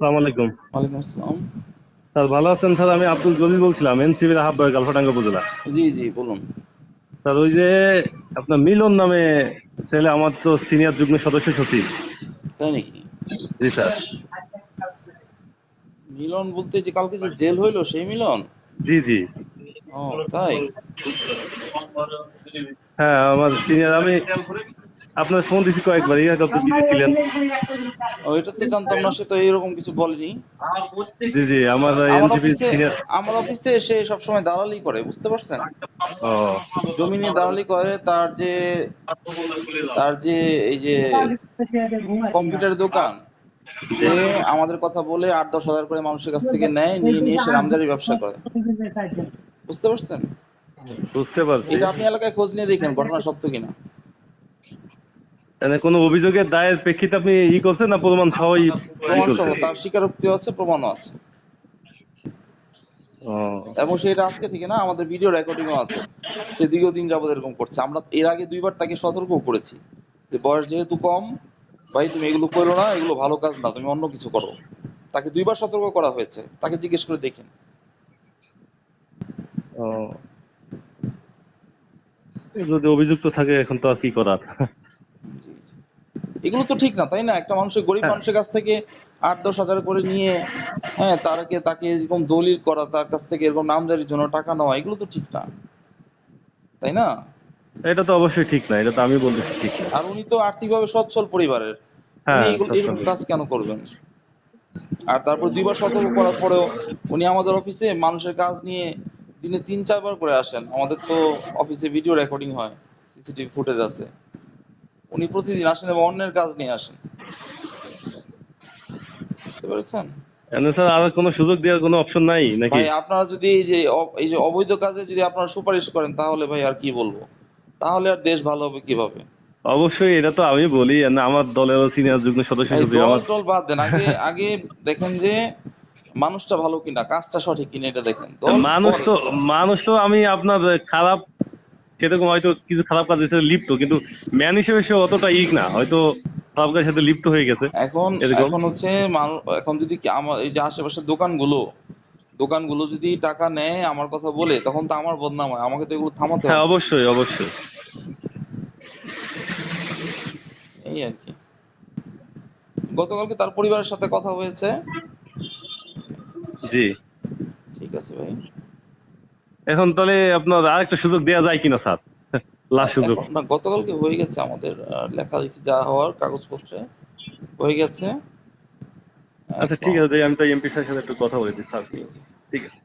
আসসালামু আলাইকুম। ওয়ালাইকুম আসসালাম। স্যার ভালো আছেন? স্যার আমি আব্দুল জলিল বলছিলাম, এনসিবির আহ্বায়ক, আলফাডাঙ্গা উপজেলা। জি জি বলুন। স্যার ওই যে আপনার মিলন নামে ছেলে, আমার তো সিনিয়র যুগ্ম সদস্য সচিব। তাই নাকি? জি স্যার। মিলন বলতে যে কালকে যে জেল হইলো সেই মিলন? জি জি। ও তাই? হ্যাঁ আমার সিনিয়র, আমি আপনার ফোন দিছি কয়েকবার, ইয়া কত বিজি ছিলেন। ও এটা তো জানতাম না, সে তো এরকম কিছু বলেনি। জি জি, আমার আমার এনসিবির অফিসে সিনিয়র। আমার অফিসে এসে সবসময় দালালি করে, বুঝতে পারছেন? ও জমি নিয়ে দালালি করে। তার যে এই যে কম্পিউটার দোকান, সে আমাদের কথা বলে 8-10 হাজার করে মানুষের কাছ থেকে নেয়, নিয়ে নিয়ে সে নামজারি ব্যবসা করে, বুঝতে পারছেন? বুঝতে পারছি। এটা আপনি এলাকায় খোঁজ নিয়ে দেখেন ঘটনা সত্য কিনা। মানে কোনো অভিযোগের দায়ের প্রেক্ষিতে আপনি করছেন না, প্রমাণ সহই প্রমাণ সহ করছেন? তার স্বীকারোক্তিও আছে, প্রমাণও আছে। ও এবং সেটা আজকে থেকে না, আমাদের ভিডিও রেকর্ডিংও আছে। সে দীর্ঘদিন যাবত এরকম করছে। আমরা এর আগে 2বার তাকে সতর্ক করেছি যে বয়স যেহেতু কম, ভাই তুমি এগুলো করো না, এগুলো ভালো কাজ না, তুমি অন্য কিছু করো। তাকে 2বার সতর্ক করা হয়েছে, তাকে জিজ্ঞেস করে দেখেন। ও, যদি অভিযুক্ত থাকে এখন তো আর কি করার। জি জি। এগুলো তো ঠিক না, তাই না? একটা মানুষের, গরিব হ্যাঁ মানুষের কাছ থেকে 8-10 হাজার করে নিয়ে, হ্যাঁ, তাকে এরকম দলিল করা, তার কাছ থেকে এরকম নামজারির জন্য টাকা নেওয়া, এগুলো তো ঠিক না, তাই না? এটা তো অবশ্যই ঠিক না, এটা তো আমি বলতেছি ঠিক না। আর উনি তো আর্থিকভাবে সচ্ছল পরিবারের, উনি হ্যাঁ এরকম সবসময়। কাজ কেন করবেন? আর তারপর 2বার সতর্ক করার পরেও উনি আমাদের অফিসে মানুষের কাজ নিয়ে দিনে 3-4 বার করে আসেন। আমাদের তো অফিসে ভিডিও রেকর্ডিং হয়, সিসিটিভি ফুটেজ আছে। উনি প্রতিদিন আসেন এবং অন্যের কাজ নিয়ে আসেন, বুঝতে পেরেছেন? এমনি স্যার আর কোনো সুযোগ দেওয়ার কোনো অপশন নাই নাকি? ভাই আপনারা যদি এই যে অবৈধ কাজে যদি আপনারা সুপারিশ করেন, তাহলে ভাই আর কি বলবো, তাহলে আর দেশ ভালো হবে কিভাবে? অবশ্যই, এটা তো আমি বলি না, আমার দলেরও সিনিয়র যুগ্ম সদস্য এই সচিব দল আমার। টল বাদ দেন, আগে আগে দেখেন যে মানুষটা ভালো কিনা, কাজটা সঠিক কিনা, এটা দেখেন। দল মানুষ পরে। তো মানুষ তো আমি আপনার খারাপ, সেরকম হয়তো কিছু খারাপ কাজের সাথে লিপ্ত, কিন্তু ম্যান হিসেবে সে অতটা না হয়তো, খারাপ কাজের সাথে লিপ্ত হয়ে গেছে এখন এরকম। এখন হচ্ছে এখন যদি আমার এই যে আশেপাশের দোকানগুলো, যদি টাকা নেয় আমার কথা বলে, তখন তো আমার বদনাম হয়, আমাকে তো এগুলো থামাতে হ্যাঁ হবে। অবশ্যই অবশ্যই। এই আর কি। গতকালকে তার পরিবারের সাথে কথা হয়েছে। জি। ঠিক আছে ভাই। এখন তাহলে আপনার আরেকটা সুযোগ দেওয়া যায় কিনা স্যার, লাস্ট সুযোগ? এখন না, গতকালকে হয়ে গেছে আমাদের লেখালেখি যা হওয়ার কাগজপত্রে হয়ে গেছে আচ্ছা ঠিক এখন। আছে, আমি তো এমপি স্যারের সাথে একটু কথা বলেছি স্যার। জি জি। ঠিক আছে।